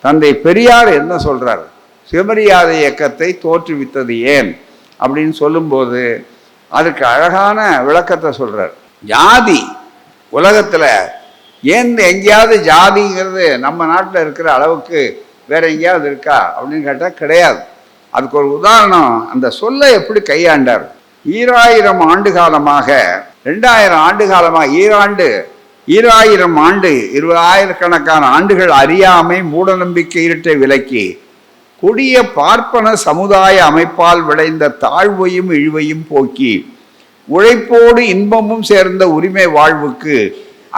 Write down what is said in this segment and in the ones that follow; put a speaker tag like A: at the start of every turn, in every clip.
A: தந்தை பெரியார் என்ன சொல்றார், சுயமரியாதை இயக்கத்தை தோற்றுவித்தது ஏன் அப்படின்னு சொல்லும்போது அதுக்கு அழகான விளக்கத்தை சொல்றார். ஜாதி உலகத்துல ஏன் எங்கேயாவது ஜாதிங்கிறது நம்ம நாட்டில் இருக்கிற அளவுக்கு வேற எங்கேயாவது இருக்கா அப்படின்னு கேட்டால் கிடையாது. அதுக்கு ஒரு உதாரணம், அந்த சொல்லை எப்படி கையாண்டார். 2000 ஆண்டு காலமாக 2000 ஆண்டு காலமாக 2000 ஆண்டு 20,000 ஆண்டுகள் அறியாமை மூடநம்பிக்கை இருட்டை விலக்கி கொடிய பார்ப்பன சமுதாய அமைப்பால் விளைந்த தாழ்வையும் இழிவையும் போக்கி உழைப்போடு இன்பமும் சேர்ந்த உரிமை வாழ்வுக்கு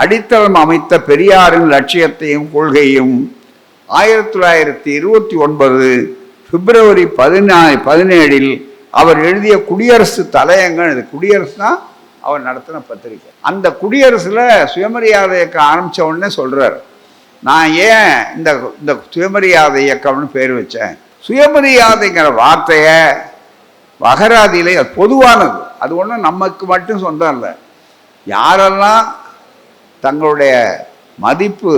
A: அடித்தளம் அமைத்த பெரியாரின் லட்சியத்தையும் கொள்கையும் 1929 பிப்ரவரி 17 அவர் எழுதிய குடியரசு தலையங்கள். இது குடியரசு தான் அவர் நடத்தின பத்திரிகை. அந்த குடியரசுல சுயமரியாதை இயக்கம் ஆரம்பிச்ச உடனே சொல்றாரு, நான் ஏன் இந்த சுயமரியாதை இயக்கம்னு பேர் வச்சேன். சுயமரியாதைங்கிற வார்த்தைய அகராதியிலே பொதுவானது, அது ஒன்றும் நமக்கு மட்டும் சொந்தம் இல்லை. யாரெல்லாம் தங்களுடைய மதிப்பு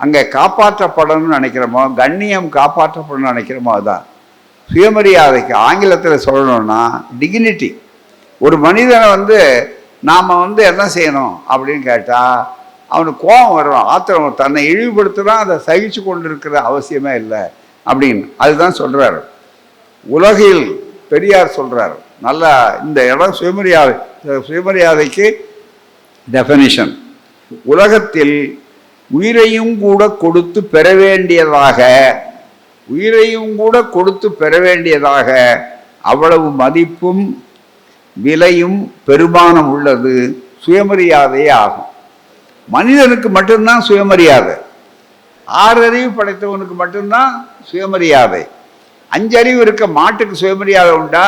A: அங்கே காப்பாற்றப்படணும்னு நினைக்கிறோமோ, கண்ணியம் காப்பாற்றப்படணும்னு நினைக்கிறோமோ, அதுதான் சுயமரியாதைக்கு ஆங்கிலத்தில் சொல்லணும்னா டிக்னிட்டி. ஒரு மனிதனை நாம் என்ன செய்யணும் அப்படின்னு கேட்டால் அவனுக்கு கோபம் வரும், ஆத்திரம், தன்னை இழிவுபடுத்தினா அதை சகிச்சு கொண்டு இருக்கிற அவசியமே இல்லை அப்படின்னு அதுதான் சொல்கிறார். உலகில் பெரியார் சொல்கிறார் நல்லா இந்த இடம் சுயமரியாதைக்கு டெஃபினிஷன். உலகத்தில் உயிரையும் கூட கொடுத்து பெற வேண்டியதாக அவ்வளவு மதிப்பும் விலையும் பெருமானம் உள்ளது சுயமரியாதையே ஆகும். மனிதனுக்கு மட்டும்தான் சுயமரியாதை. 6 அறிவு படைத்தவனுக்கு மட்டும்தான் சுயமரியாதை. 5 அறிவு இருக்க மாட்டுக்கு சுயமரியாதை உண்டா?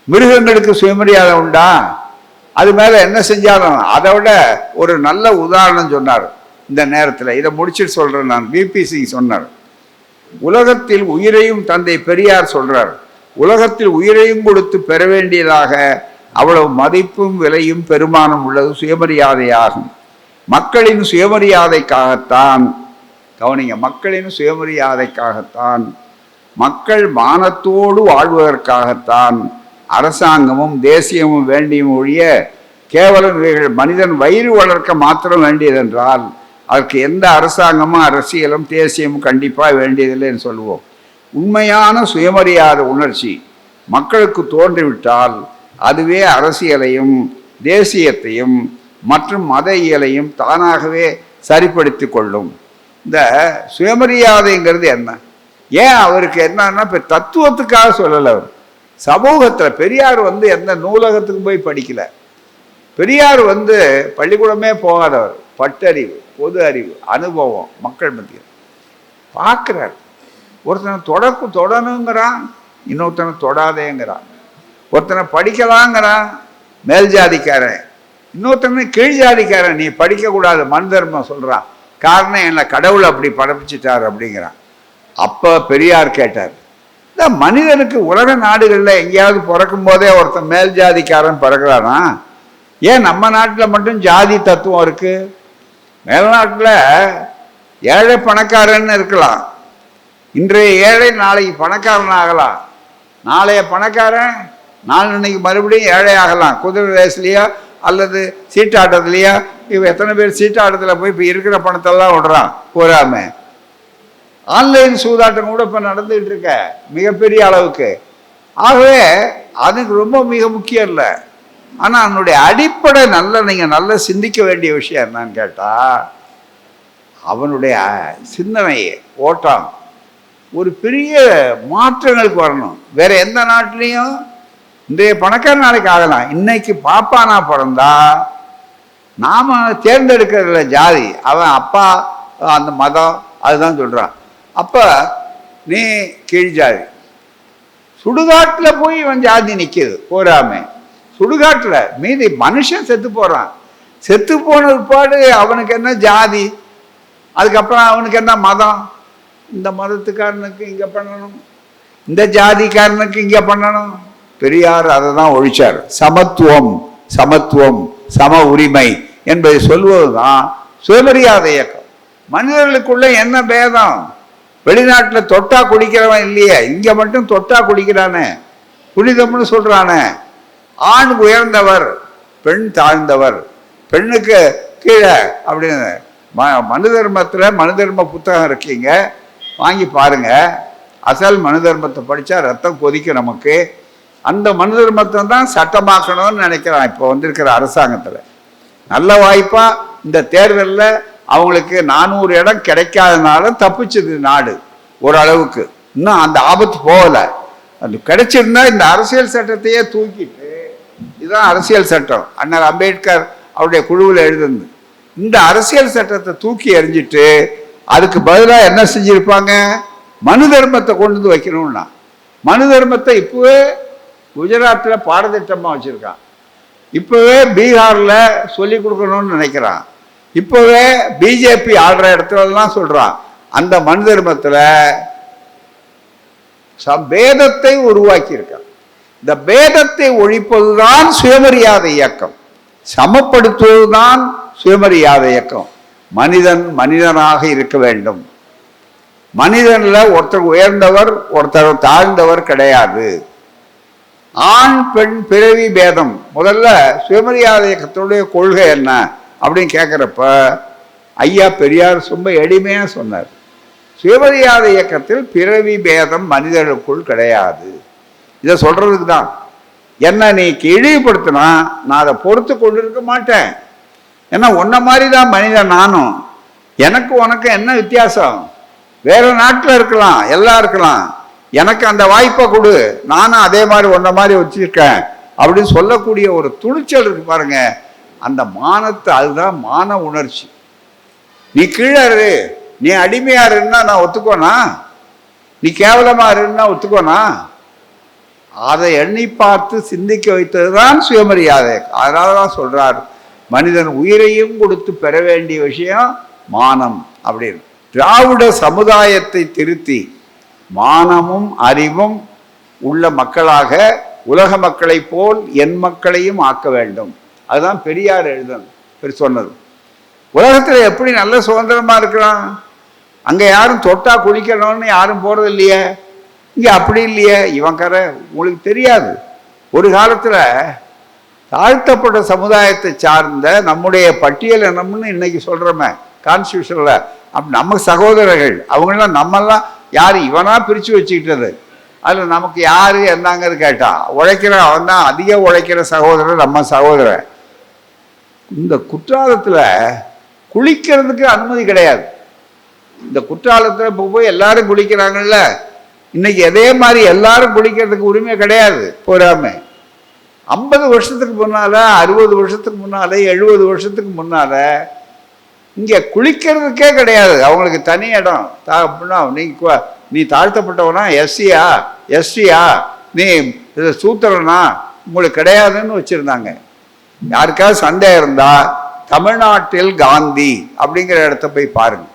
A: மிருகங்களுக்கு சுயமரியாதை உண்டா? அது மேல என்ன செஞ்சாலும். அதை விட ஒரு நல்ல உதாரணம் சொன்னார் இந்த நேரத்தில், இதை முடிச்சுட்டு சொல்றேன் நான். பிபிசி சொன்னார், உலகத்தில் உயிரையும், தந்தை பெரியார் சொல்றார், உலகத்தில் உயிரையும் கொடுத்து பெற வேண்டியதாக அவ்வளவு மதிப்பும் விலையும் பெருமானம் உள்ளது சுயமரியாதையாகும். மக்களின் சுயமரியாதைக்காகத்தான், கவனிங்க, மக்களின் சுயமரியாதைக்காகத்தான், மக்கள் மானத்தோடு வாழ்வதற்காகத்தான் அரசாங்கமும் தேசியமும் வேண்டியும் ஒழிய கேவலம் இவைகள் மனிதன் வயிறு வளர்க்க மாத்திரம் வேண்டியதென்றால் அதற்கு எந்த அரசாங்கமும் அரசியலும் தேசியமும் கண்டிப்பாக வேண்டியதில்லைன்னு சொல்லுவோம். உண்மையான சுயமரியாதை உணர்ச்சி மக்களுக்கு தோன்றிவிட்டால் அதுவே அரசியலையும் தேசியத்தையும் மற்றும் மத இயலையும் தானாகவே சரிப்படுத்தி கொள்ளும். இந்த சுயமரியாதைங்கிறது என்ன, ஏன் அவருக்கு என்னன்னா இப்போ தத்துவத்துக்காக சொல்லலை. அவர் சமூகத்தில் பெரியார் எந்த நூலகத்துக்கு போய் படிக்கல. பெரியார் பள்ளிக்கூடமே போகாதவர். பட்டறிவு, பொது அறிவு, அனுபவம், மக்கள் மத்தியில் பார்க்குறார். ஒருத்தனை தொடணுங்கிறான், இன்னொருத்தனை தொடாதேங்கிறான். ஒருத்தனை படிக்கலாங்கிறான் மேல் ஜாதிக்காரன், இன்னொருத்தனை கீழ் ஜாதிக்காரன் நீ படிக்கக்கூடாது மண் தர்மம் சொல்கிறான். காரணம் என்ன, கடவுள் அப்படி படைப்பிச்சிட்டார் அப்படிங்கிறான். அப்போ பெரியார் கேட்டார், இந்த மனிதனுக்கு உலக நாடுகளில் எங்கேயாவது பிறக்கும் போதே ஒருத்தன் மேல் ஜாதிக்காரன் பிறகுறானா? ஏன் நம்ம நாட்டில் மட்டும் ஜாதி தத்துவம் இருக்கு? மேல்நாட்டில் ஏழை பணக்காரன்னு இருக்கலாம். இன்றைய ஏழை நாளைக்கு பணக்காரன் ஆகலாம். நாளைய பணக்காரன் நாளைக்கு மறுபடியும் ஏழை ஆகலாம். குதிரை ரேஸ்லையோ அல்லது சீட்டாட்டத்துலையோ. இப்போ எத்தனை பேர் சீட்டாட்டத்தில் போய் இப்போ இருக்கிற பணத்தெல்லாம் விடுறான் போராம. ஆன்லைன் சூதாட்டம் கூட இப்போ நடந்துகிட்டு இருக்க மிகப்பெரிய அளவுக்கு. ஆகவே அதுக்கு ரொம்ப மிக முக்கியம் இல்லை. ஆனால் அதனுடைய அடிப்படை நீங்கள் நல்லா சிந்திக்க வேண்டிய விஷயம் என்னன்னு கேட்டால், அவனுடைய சிந்தனை ஓட்டம் ஒரு பெரிய மாற்றங்களுக்கு வரணும். வேற எந்த நாட்டிலையும் இன்றைய பணக்கார நாளைக்கு ஆகலாம். இன்னைக்கு பாப்பானா பிறந்தா நாம தேர்ந்தெடுக்கிறதில்ல ஜாதி, அவன் அப்பா அந்த மதம் அதுதான் சொல்கிறான். அப்போ நீ கீழ் ஜாதி. சுடுகாட்டில் போய் இவன் ஜாதி நிற்கிது போராமே. சுடுகாட்டில் மீதி மனுஷன் செத்து போகிறான். செத்து போன பிற்பாடு அவனுக்கு என்ன ஜாதி, அதுக்கப்புறம் அவனுக்கு என்ன மதம். இந்த மதத்துக்காரனுக்கு இங்கே பண்ணணும், இந்த ஜாதிக்காரனுக்கு இங்கே பண்ணணும். பெரியார் அதை தான் ஒழிச்சார். சமத்துவம், சமத்துவம், சம உரிமை என்பதை சொல்வது தான் சுயமரியாதை இயக்கம். மனிதர்களுக்குள்ள என்ன பேதம்? வெளிநாட்டில் தொட்டா குடிக்கிறவன் இல்லையே, இங்க மட்டும் தொட்டா குடிக்கிறானே, புனிதம்னு சொல்றானே. ஆண் உயர்ந்தவர், பெண் தாழ்ந்தவர், பெண்ணுக்கு கீழே அப்படின்னு. மனு தர்மத்தில் மனு தர்ம புத்தகம் இருக்கீங்க, வாங்கி பாருங்க. அசல் மனு தர்மத்தை படித்தா ரத்தம் கொதிக்கும் நமக்கு. அந்த மனு தர்மத்தை தான் சட்டமாக்கணும்னு நினைக்கிறான் இப்போ வந்திருக்கிற அரசாங்கத்தில். நல்ல வாய்ப்பா இந்த தேர்தலில் அவங்களுக்கு 400 இடம் கிடைக்காதனால தப்பிச்சது நாடு ஓரளவுக்கு. இன்னும் அந்த ஆபத்து போகலை. அது கிடைச்சிருந்தா இந்த அரசியல் சட்டத்தையே தூக்கிட்டு, இதுதான் அரசியல் சட்டம், அண்ணல் அம்பேத்கர் அவருடைய குழுவில் எழுதுந்து, இந்த அரசியல் சட்டத்தை தூக்கி எறிஞ்சிட்டு அதுக்கு பதிலாக என்ன செஞ்சிருப்பாங்க? மனு தர்மத்தை கொண்டு வந்து வைக்கணும்னா. மனு தர்மத்தை இப்போவே குஜராத்தில் பாடத்திட்டமாக வச்சுருக்கான், இப்போவே பீகாரில் சொல்லி கொடுக்கணும்னு நினைக்கிறான், இப்போவே பிஜேபி ஆடுற இடத்துலலாம் சொல்கிறான். அந்த மனு தர்மத்தில் பேதத்தை உருவாக்கியிருக்கான். இந்த பேதத்தை ஒழிப்பதுதான் சுயமரியாதை இயக்கம், சமப்படுத்துவதுதான் சுயமரியாதை இயக்கம். மனிதன் மனிதனாக இருக்க வேண்டும். மனிதன்ல ஒருத்தர் உயர்ந்தவர் ஒருத்தர் தாழ்ந்தவர் கிடையாது. ஆண் பெண் பிறவி பேதம். முதல்ல சுயமரியாதை இயக்கத்துடைய கொள்கை என்ன அப்படின்னு கேட்குறப்ப ஐயா பெரியார் ரொம்ப எளிமையா சொன்னார். சுயமரியாதை இயக்கத்தில் பிறவி பேதம் மனிதர்களுக்குள் கிடையாது. இதை சொல்றதுக்கு தான். என்ன நீ இழிவுபடுத்தினா நான் அதை பொறுத்து கொண்டு இருக்க மாட்டேன். ஏன்னா உன்ன மாதிரி தான் மனிதன் நானும். எனக்கு உனக்கு என்ன வித்தியாசம்? வேற நாட்டில் இருக்கலாம், எல்லாம் இருக்கலாம், எனக்கு அந்த வாய்ப்பை கொடு, நானும் அதே மாதிரி உன்ன மாதிரி வச்சிருக்கேன் அப்படின்னு சொல்லக்கூடிய ஒரு துணிச்சல் இருக்கு பாருங்க. அந்த மானத்தை, அதுதான் மான உணர்ச்சி. நீ கீழே இரு, நீ அடிமையா இருந்தா நான் ஒத்துக்கோனா, நீ கேவலமா இருந்தா ஒத்துக்கோனா? அதை எண்ணி பார்த்து சிந்திக்க வைத்ததுதான் சுயமரியாதை. அதனாலதான் சொல்றார், மனிதன் உயிரையும் கொடுத்து பெற வேண்டிய விஷயம் மானம் அப்படின்னு. திராவிட சமுதாயத்தை திருத்தி மானமும் அறிவும் உள்ள மக்களாக உலக மக்களை போல் என் மக்களையும் ஆக்க வேண்டும். அதுதான் பெரியார் சொன்னது. உலகத்தில் எப்படி நல்ல சுதந்திரமா இருக்கிறான்? அங்க யாரும் தொட்டா குளிக்கணும்னு யாரும் போறது இல்லையே. இங்க அப்படி இல்லையே. இவன் கரை உங்களுக்கு தெரியாது. ஒரு காலத்துல தாழ்த்தப்பட்ட சமுதாயத்தை சார்ந்த நம்முடைய பட்டியல் என்னம்னு இன்னைக்கு சொல்றோமே கான்ஸ்டியூஷன்ல, நம்ம சகோதரர்கள் அவங்களாம், நம்மெல்லாம் யார் இவனா பிரிச்சு வச்சுக்கிட்டது. அதுல நமக்கு யாரு என்னங்கிறது கேட்டா உழைக்கிற அவன் தான் அதிக உழைக்கிற சகோதரர், நம்ம சகோதரன். இந்த குற்றாலத்துல குளிக்கிறதுக்கு அனுமதி கிடையாது. இந்த குற்றாலத்துல போய் எல்லாரும் குளிக்கிறாங்கல்ல, இன்னைக்கு அதே மாதிரி எல்லாரும் குளிக்கிறதுக்கு உரிமை கிடையாது. போறாம 50 வருஷத்துக்கு முன்னால, 60 வருஷத்துக்கு முன்னால, 70 வருஷத்துக்கு முன்னால இங்க குளிக்கிறதுக்கே கிடையாது. அவங்களுக்கு தனி இடம். அப்படின்னா நீ தாழ்த்தப்பட்டவனா, எஸ்சியா எஸ்டியா, நீ சூத்திரனா, உங்களுக்கு கிடையாதுன்னு வச்சிருந்தாங்க. யாருக்காவது சந்தேகம் இருந்தா தமிழ்நாட்டில் காந்தி அப்படிங்கிற இடத்த போய் பாருங்க.